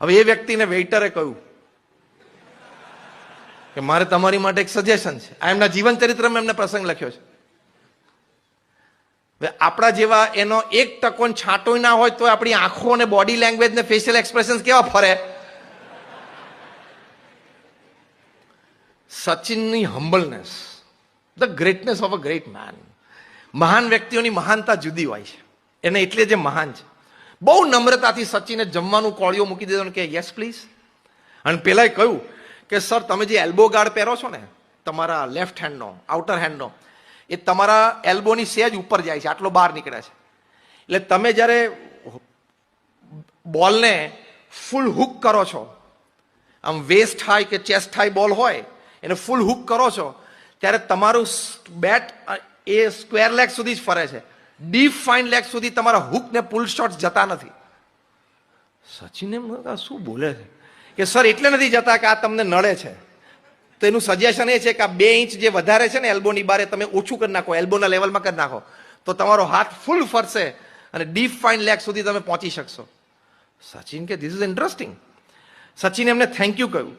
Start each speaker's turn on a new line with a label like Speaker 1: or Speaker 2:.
Speaker 1: હવે એ વ્યક્તિને વેઇટરે કહ્યું કે મારે તમારી માટે એક સજેશન છે. આ એમના જીવન ચરિત્રમાં એમને પ્રસંગ લખ્યો છે. હવે આપણા જેવા એનો 1% છાંટોય ના હોય તો આપણી આંખો અને બોડી લેંગ્વેજ ને ફેશિયલ એક્સપ્રેશન કેવા ફરે. સચિનની humbleness, the greatness of a great man. મહાન વ્યક્તિઓની મહાનતા જુદી હોય છે, એને એટલે જે મહાન છે. બહુ નમ્રતાથી સચિને જમવાનું કોળીઓ મૂકી દીધો કે યસ પ્લીઝ. અને પેલાએ કહ્યું કે સર તમે જે એલ્બો ગાર્ડ પહેરો છો ને તમારા લેફ્ટ હેન્ડનો, આઉટર હેન્ડનો, એ તમારા એલ્બોની સેજ ઉપર જાય છે, આટલો બહાર નીકળે છે. એટલે તમે જ્યારે બોલને ફૂલ હુક કરો છો, આમ વેસ્ટ હાઈ કે ચેસ્ટ હાઈ બોલ હોય એને ફૂલ હુક કરો છો, ત્યારે તમારું બેટ એ સ્ક્વેર લેગ સુધી જ ફરે છે. ડીપ ફાઇન લેગ સુધી તમારા હુક ને પુલ શોટ્સ જતા નથી. સચિને શું બોલે છે કે સર એટલે નથી જતા કે આ તમને નડે છે. તો એનું સજેશન એ છે કે આ 2 ઇંચ જે વધારે છે ને એલ્બોની બારે તમે ઓછું કરી નાખો, એલ્બોના લેવલમાં કરી નાખો, તો તમારો હાથ ફૂલ ફરશે અને ડીપ ફાઇન લેગ સુધી તમે પહોંચી શકશો. સચિન કે ધીસ ઇઝ ઇન્ટરેસ્ટિંગ. સચિને એમને થેન્ક યુ કહ્યું.